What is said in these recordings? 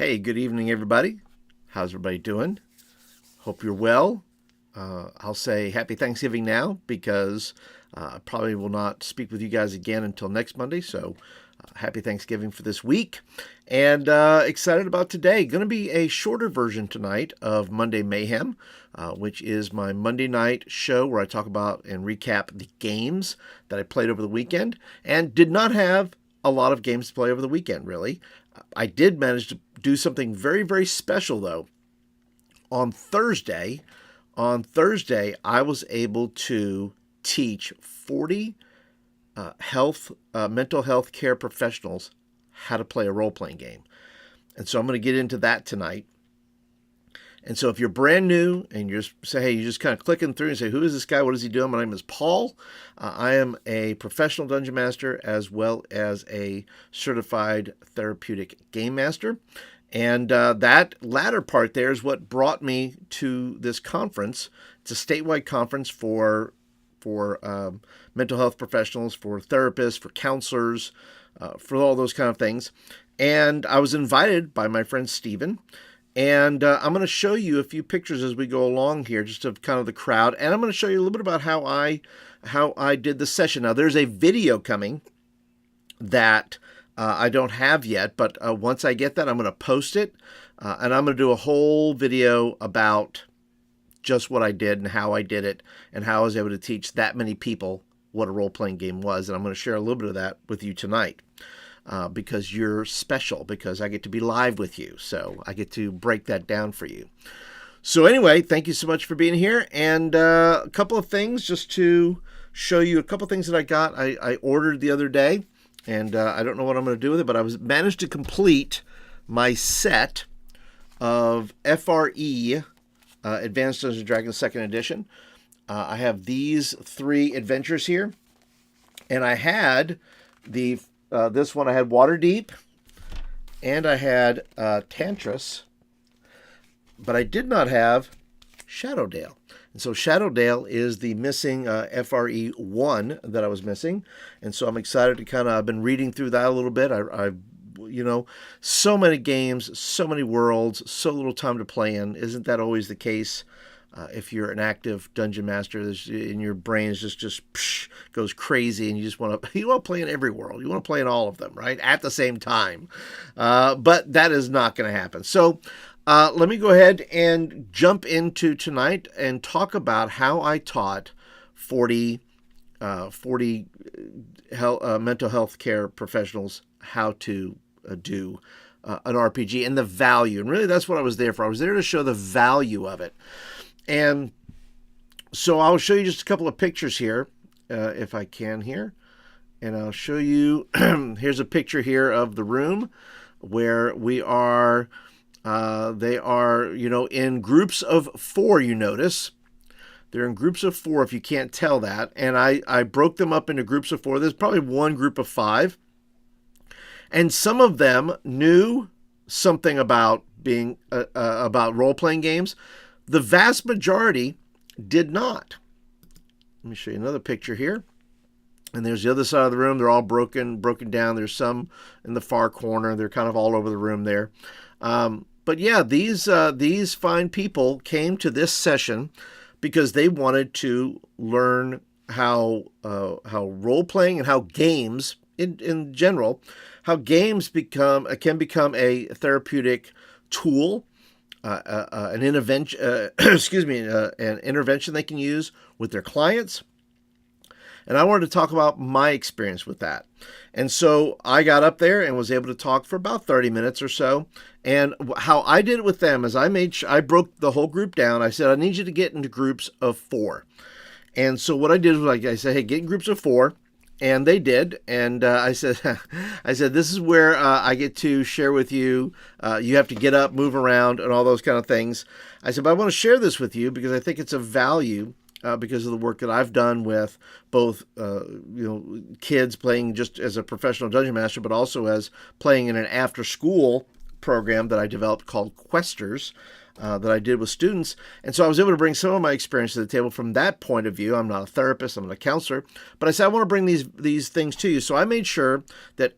Hey, good evening, everybody. How's everybody doing? Hope you're well. I'll say happy Thanksgiving now because I probably will not speak with you guys again until next Monday. So happy Thanksgiving for this week. And excited about today. Going to be a shorter version tonight of Monday Mayhem, which is my Monday night show where I talk about and recap the games that I played over the weekend and did not have a lot of games to play over the weekend, really. I did manage to do something very, very special, though. On Thursday, I was able to teach 40 mental health care professionals how to play a role-playing game. And so I'm going to get into that tonight. And so if you're brand new and you just kind of clicking through and say, who is this guy? What is he doing? My name is Paul. I am a professional dungeon master as well as a certified therapeutic game master. And that latter part there is what brought me to this conference. It's a statewide conference for mental health professionals, for therapists, for counselors, for all those kind of things. And I was invited by my friend Steven. And I'm going to show you a few pictures as we go along here, just of kind of the crowd. And I'm going to show you a little bit about how I did the session. Now, there's a video coming that I don't have yet, but once I get that, I'm going to post it. And I'm going to do a whole video about just what I did and how I did it and how I was able to teach that many people what a role-playing game was. And I'm going to share a little bit of that with you tonight. Because you're special, because I get to be live with you. So I get to break that down for you. So anyway, thank you so much for being here. And a couple of things just to show you a couple of things that I got. I ordered the other day, and I don't know what I'm going to do with it, but I managed to complete my set of FRE, Advanced Dungeons & Dragons 2nd Edition. I have these 3 adventures here, and I had this one I had Waterdeep, and I had Tantris, but I did not have Shadowdale. And so Shadowdale is the missing FRE 1 that I was missing. And so I'm excited to I've been reading through that a little bit. I so many games, so many worlds, so little time to play in. Isn't that always the case? If you're an active dungeon master, and your brain is just goes crazy, and you just want to play in every world. You want to play in all of them, right, at the same time. But that is not going to happen. So let me go ahead and jump into tonight and talk about how I taught 40 mental health care professionals how to do an RPG and the value. And really, that's what I was there for. I was there to show the value of it. And so I'll show you just a couple of pictures here, if I can here. And I'll show you, here's a picture here of the room where we are, they are, in groups of 4, you notice. They're in groups of 4, if you can't tell that. And I broke them up into groups of 4. There's probably one group of 5. And some of them knew something about being, about role-playing games. The vast majority did not. Let me show you another picture here. And there's the other side of the room. They're all broken down. There's some in the far corner. They're kind of all over the room there. But yeah, these fine people came to this session because they wanted to learn how role-playing and how games in general, how games can become a therapeutic tool. An intervention, an intervention they can use with their clients. And I wanted to talk about my experience with that. And so I got up there and was able to talk for about 30 minutes or so. And how I did it with them is I broke the whole group down. I said, I need you to get into groups of 4. And so what I did was I said, hey, get in groups of 4. And they did, and I said, this is where I get to share with you. You have to get up, move around, and all those kind of things. I said, but I want to share this with you because I think it's of value because of the work that I've done with both, kids playing just as a professional dungeon master, but also as playing in an after-school program that I developed called Questers. That I did with students. And so I was able to bring some of my experience to the table from that point of view. I'm not a therapist, I'm not a counselor, but I said, I want to bring these things to you. So I made sure that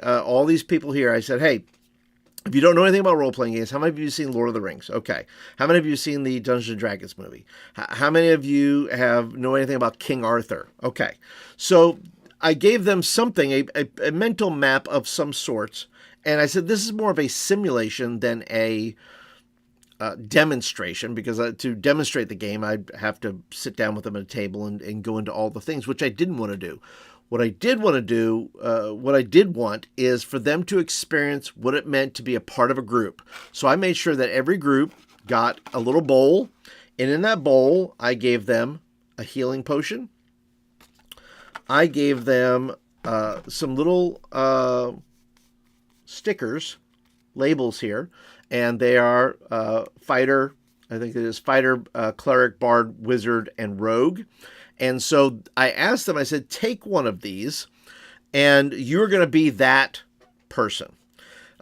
all these people here, I said, hey, If you don't know anything about role-playing games, how many of you have seen Lord of the Rings? Okay. How many of you have seen the Dungeons and Dragons movie? How many of you know anything about King Arthur? Okay. So I gave them something, a mental map of some sorts, and I said this is more of a simulation than a demonstration, because to demonstrate the game, I'd have to sit down with them at a table and go into all the things, which I didn't want to do. What I did want to do, what I did want is for them to experience what it meant to be a part of a group. So I made sure that every group got a little bowl, and in that bowl, I gave them a healing potion. I gave them some little stickers, labels here, and they are fighter, I think it is fighter, cleric, bard, wizard, and rogue. And so I asked them, I said, take one of these, and you're going to be that person.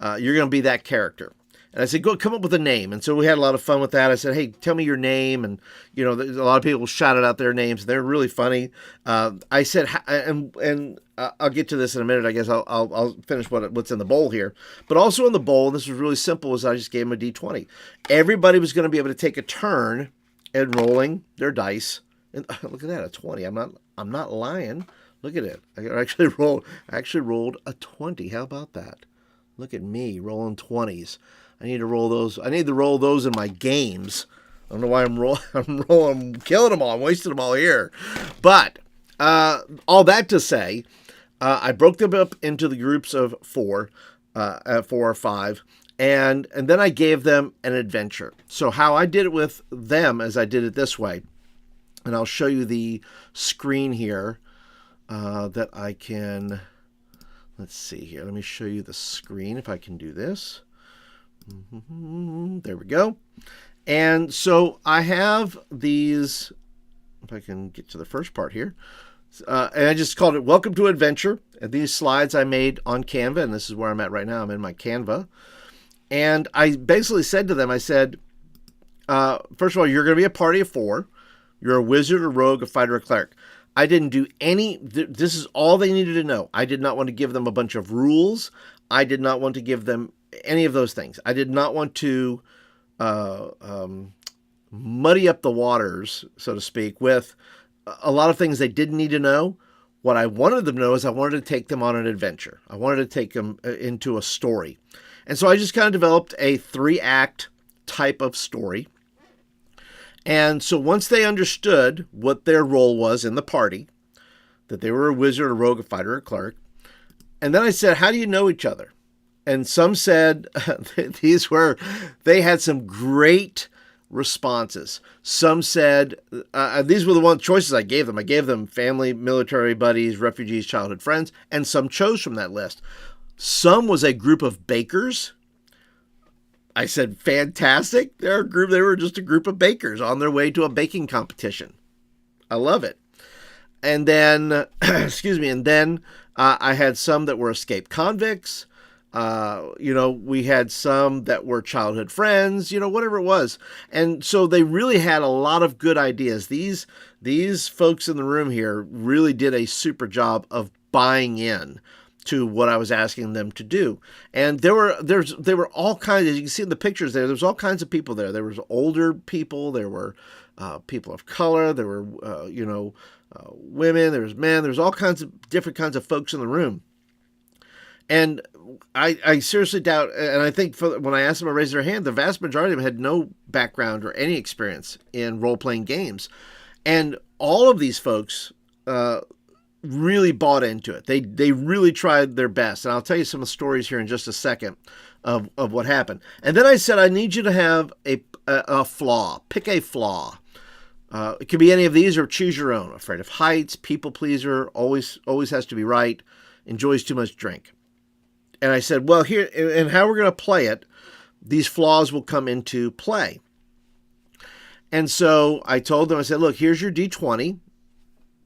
You're going to be that character. And I said, go come up with a name. And so we had a lot of fun with that. I said, hey, tell me your name. And, you know, a lot of people shouted out their names. They're really funny. I said, and I'll get to this in a minute. I guess I'll finish what's in the bowl here. But also in the bowl, and this was really simple, was I just gave them a D20. Everybody was going to be able to take a turn at rolling their dice. And look at that, a 20. I'm not lying. Look at it. I actually rolled a 20. How about that? Look at me rolling 20s. I need to roll those. I need to roll those in my games. I don't know why I'm killing them all. I'm wasting them all here. But all that to say, I broke them up into the groups of 4 or 5. And then I gave them an adventure. So how I did it with them is I did it this way. And I'll show you the screen here that I can, let's see here. Let me show you the screen if I can do this. There we go. And so I have these, if I can get to the first part here. And I just called it Welcome to Adventure. And these slides I made on Canva, and this is where I'm at right now. I'm in my Canva. And I basically said to them, I said, first of all, you're going to be a party of 4. You're a wizard, a rogue, a fighter, a cleric. I didn't do any, this is all they needed to know. I did not want to give them a bunch of rules. I did not want to give them any of those things. I did not want to muddy up the waters, so to speak, with a lot of things they didn't need to know. What I wanted them to know is I wanted to take them on an adventure. I wanted to take them into a story. And so I just kind of developed a 3-act type of story. And so once they understood what their role was in the party, that they were a wizard, a rogue, a fighter, a cleric, and then I said, how do you know each other? And some said, they had some great responses. Some said, these were the choices I gave them. I gave them family, military buddies, refugees, childhood friends, and some chose from that list. Some was a group of bakers. I said, fantastic. They were just a group of bakers on their way to a baking competition. I love it. And then, I had some that were escaped convicts. We had some that were childhood friends, whatever it was. And so they really had a lot of good ideas. These folks in the room here really did a super job of buying in to what I was asking them to do. And there were all kinds, as you can see in the pictures there was all kinds of people there. There was older people, there were people of color, there were, women, there was men, there was all kinds of different kinds of folks in the room. And I seriously doubt, and I think when I asked them to raise their hand, the vast majority of them had no background or any experience in role-playing games. And all of these folks really bought into it. They really tried their best. And I'll tell you some of the stories here in just a second of what happened. And then I said, I need you to have a flaw. Pick a flaw. It could be any of these or choose your own. Afraid of heights, people pleaser, always has to be right, enjoys too much drink. And I said, well, here, and how we're going to play it, these flaws will come into play. And so I told them, I said, look, here's your D20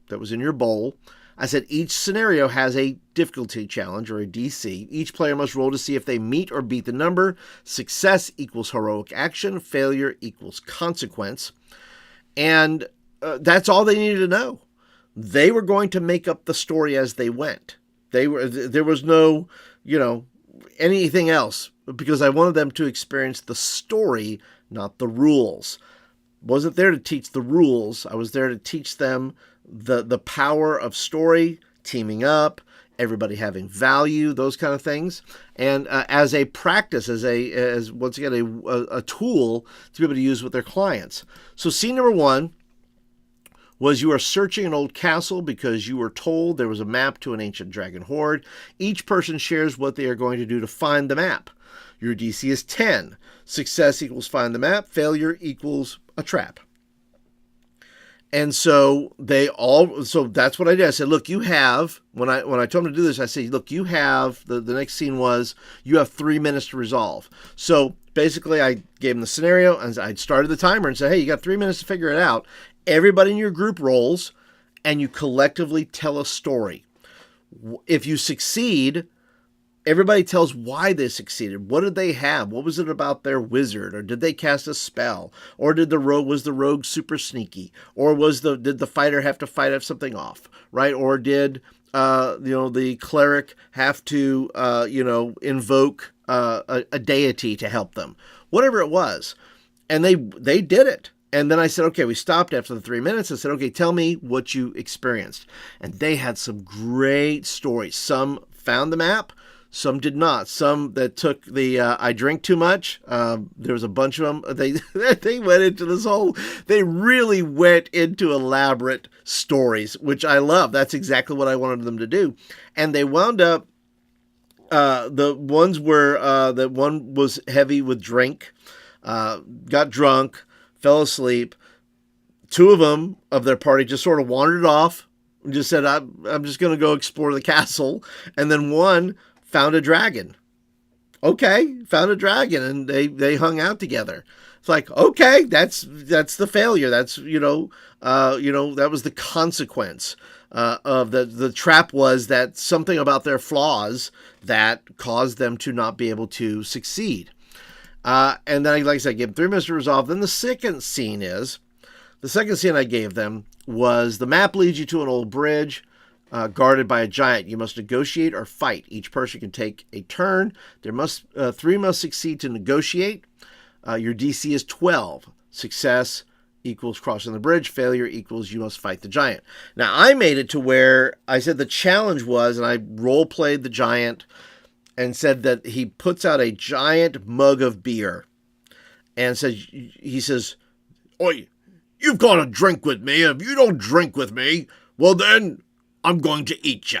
that was in your bowl. I said, each scenario has a difficulty challenge or a DC. Each player must roll to see if they meet or beat the number. Success equals heroic action. Failure equals consequence. And that's all they needed to know. They were going to make up the story as they went. There was no, anything else, because I wanted them to experience the story, not the rules. Wasn't there to teach the rules. I was there to teach them the power of story, teaming up, everybody having value, those kind of things, and as a practice, as once again a tool to be able to use with their clients. So scene number one was you are searching an old castle because you were told there was a map to an ancient dragon hoard. Each person shares what they are going to do to find the map. Your DC is 10. Success equals find the map. Failure equals a trap. And so so that's what I did. I said, look, you have, when I told them to do this, I said, look, you have, the next scene was, you have 3 minutes to resolve. So basically I gave them the scenario and I started the timer and said, hey, you got 3 minutes to figure it out. Everybody in your group rolls and you collectively tell a story. If you succeed, everybody tells why they succeeded. What did they have? What was it about their wizard? Or did they cast a spell? Or was the rogue super sneaky? Or did the fighter have to fight something off, right? Or did the cleric have to invoke a deity to help them? Whatever it was, and they did it. And then I said, okay, we stopped after the 3 minutes. I said, okay, tell me what you experienced. And they had some great stories. Some found the map. Some did not. Some that took the I drink too much. There was a bunch of them. They went into this whole. They really went into elaborate stories, which I love. That's exactly what I wanted them to do. And they wound up. The ones were that one was heavy with drink, got drunk, fell asleep. 2 of them of their party just sort of wandered off. Just said, I'm just going to go explore the castle. And then one found a dragon. Okay, found a dragon, and they hung out together. It's like, okay, that's the failure. That's that was the consequence of the trap, was that something about their flaws that caused them to not be able to succeed. And then, like I said, I gave them 3 minutes to resolve. Then the second scene I gave them was the map leads you to an old bridge guarded by a giant. You must negotiate or fight. Each person can take a turn. 3 must succeed to negotiate. Your DC is 12. Success equals crossing the bridge. Failure equals you must fight the giant. Now, I made it to where I said the challenge was, and I role-played the giant and said that he puts out a giant mug of beer and he says, "Oi, you've got to drink with me. If you don't drink with me, well then I'm going to eat you."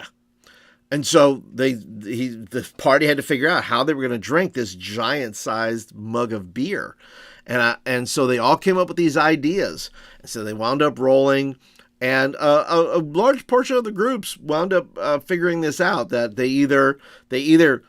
And so the party had to figure out how they were going to drink this giant-sized mug of beer. And so they all came up with these ideas. And so they wound up rolling. And a large portion of the groups wound up figuring this out, that they either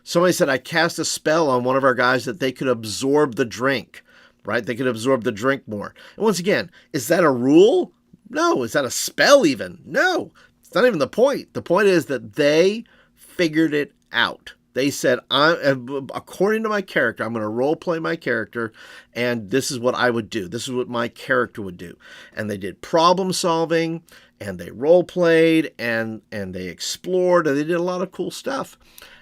somebody said, I cast a spell on one of our guys that they could absorb the drink, right? They could absorb the drink more. And once again, is that a rule? No. Is that a spell even? No. It's not even the point. The point is that they figured it out. They said, according to my character, I'm going to role play my character, and this is what I would do. This is what my character would do. And they did problem solving, and they role played, and they explored, and they did a lot of cool stuff.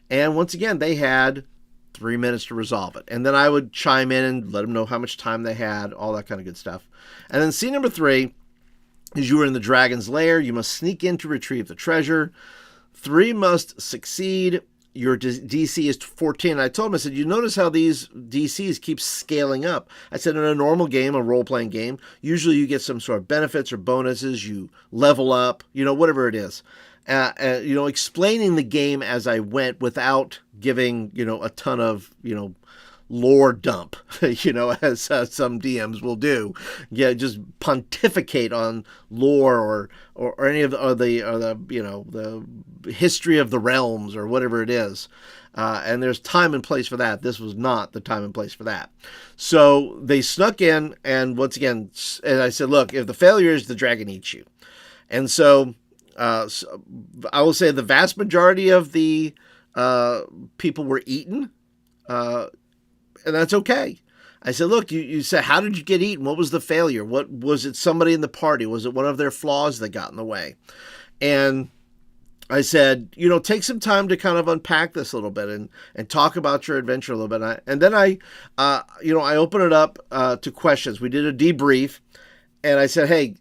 And once again, they had 3 minutes to resolve it. And then I would chime in and let them know how much time they had, all that kind of good stuff. And then scene number 3 is you were in the dragon's lair. You must sneak in to retrieve the treasure. 3 must succeed. Your DC is 14. I told him, I said, you notice how these DCs keep scaling up. I said, in a normal game, a role-playing game, usually you get some sort of benefits or bonuses. You level up, whatever it is. Explaining the game as I went without giving, a ton of, lore dump, as some DMs will do. Yeah, just pontificate on lore or any of the history of the realms or whatever it is. And there's time and place for that. This was not the time and place for that. So they snuck in, and once again, and I said, look, if the failure is the dragon eats you. And so I will say the vast majority of the people were eaten, and that's okay. I said, look, you said, how did you get eaten? What was the failure? What was it? Somebody in the party? Was it one of their flaws that got in the way? And I said, take some time to kind of unpack this a little bit and talk about your adventure a little bit. And then I open it up to questions. We did a debrief, and I said, hey,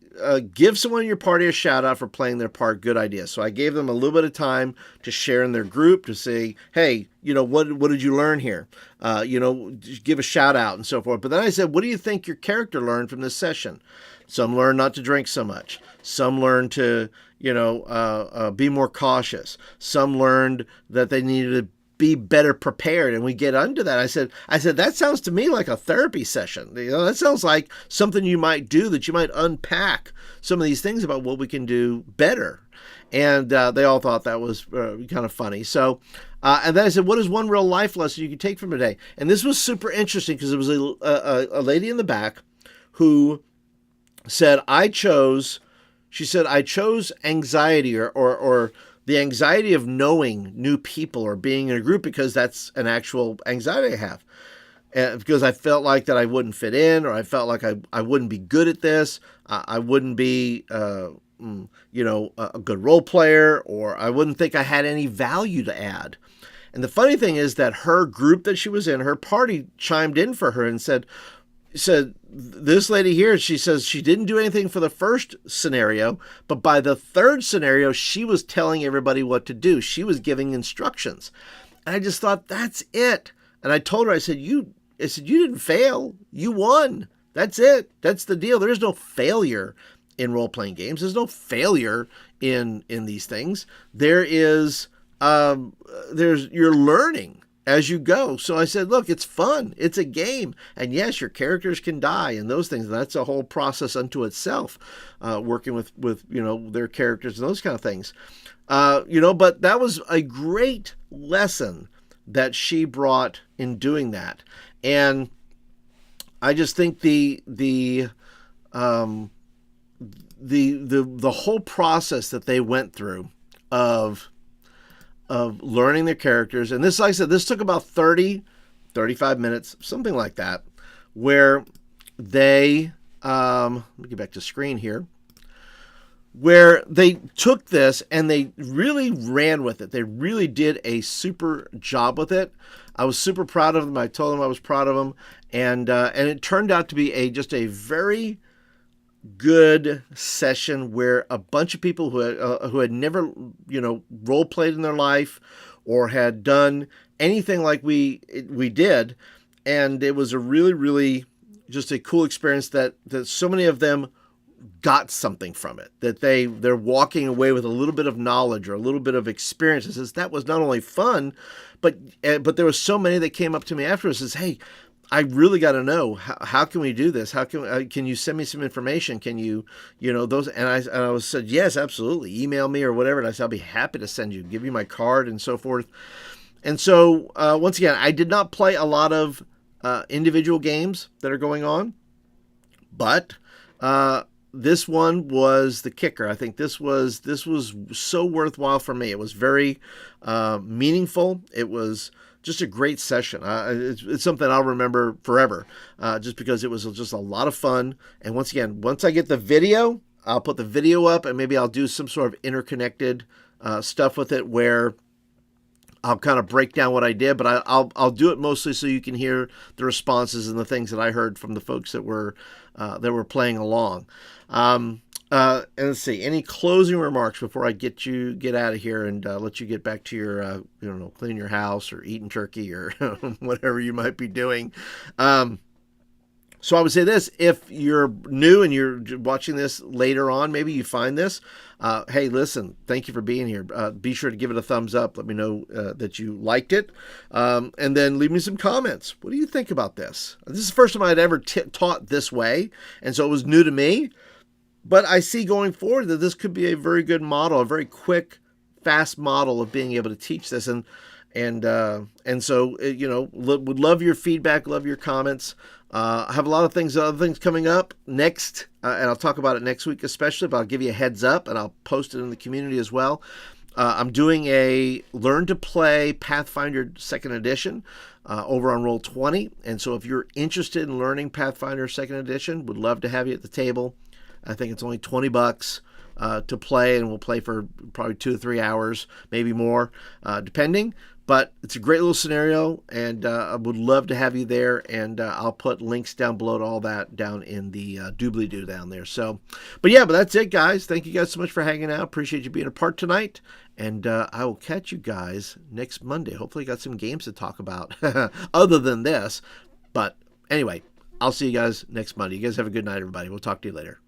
give someone in your party a shout out for playing their part. Good idea. So I gave them a little bit of time to share in their group to say, hey, what did you learn here? Give a shout out and so forth. But then I said, what do you think your character learned from this session? Some learned not to drink so much. Some learned to, be more cautious. Some learned that they needed to be better prepared. And we get into that. I said, that sounds to me like a therapy session. That sounds like something you might do, that you might unpack some of these things about what we can do better. And they all thought that was kind of funny. So, and then I said, what is one real life lesson you can take from today? And this was super interesting because it was a lady in the back who said, I chose anxiety or the anxiety of knowing new people or being in a group because that's an actual anxiety I have. Because I felt like that I wouldn't fit in, or I felt like I wouldn't be good at this. I wouldn't be, a good role player, or I wouldn't think I had any value to add. And the funny thing is that her group that she was in, her party chimed in for her and said, this lady here, she says she didn't do anything for the first scenario, but by the third scenario, she was telling everybody what to do. She was giving instructions. And I just thought, that's it. And I told her, I said, you didn't fail. You won. That's it. That's the deal. There's no failure in role-playing games. There's no failure in these things. You're learning as you go. So I said, look, it's fun. It's a game. And yes, your characters can die and those things. That's a whole process unto itself, working with their characters and those kind of things. But that was a great lesson that she brought in doing that. And I just think the whole process that they went through of learning their characters. And this, like I said, this took about 35 minutes, something like that, where they, let me get back to screen here, where they took this and they really ran with it. They really did a super job with it. I was super proud of them. I told them I was proud of them. And it turned out to be just a very good session where a bunch of people who had never role played in their life or had done anything like we did, and it was a really, really just a cool experience that so many of them got something from it, that they're walking away with a little bit of knowledge or a little bit of experience. It says that was not only fun, but there were so many that came up to me afterwards and says, hey, I really got to know, how can we do this? How can you send me some information? Can you, those, and I said, yes, absolutely. Email me or whatever. And I said, I'll be happy to send you, give you my card and so forth. And so, once again, I did not play a lot of individual games that are going on, but this one was the kicker. I think this was so worthwhile for me. It was very meaningful. It was just a great session. It's something I'll remember forever, just because it was just a lot of fun. And once again, once I get the video, I'll put the video up, and maybe I'll do some sort of interconnected stuff with it where I'll kind of break down what I did, but I'll do it mostly so you can hear the responses and the things that I heard from the folks that were playing along. And let's see, any closing remarks before I get out of here and let you get back to your, cleaning your house or eating turkey or whatever you might be doing. So I would say this: if you're new and you're watching this later on, maybe you find this. Hey, listen, thank you for being here. Be sure to give it a thumbs up. Let me know that you liked it. And then leave me some comments. What do you think about this? This is the first time I'd ever taught this way, and so it was new to me. But I see going forward that this could be a very good model, a very quick, fast model of being able to teach this. And so, would love your feedback, love your comments. I have a lot of other things coming up next, and I'll talk about it next week especially, but I'll give you a heads up, and I'll post it in the community as well. I'm doing a Learn to Play Pathfinder 2nd Edition over on Roll20, and so if you're interested in learning Pathfinder 2nd Edition, would love to have you at the table. I think it's only $20. to play, and we'll play for probably 2 or 3 hours, maybe more, depending. But it's a great little scenario, and I would love to have you there. And I'll put links down below to all that down in the doobly-doo down there. So, but that's it, guys. Thank you guys so much for hanging out. Appreciate you being a part tonight. And I will catch you guys next Monday. Hopefully, I got some games to talk about other than this. But anyway, I'll see you guys next Monday. You guys have a good night, everybody. We'll talk to you later.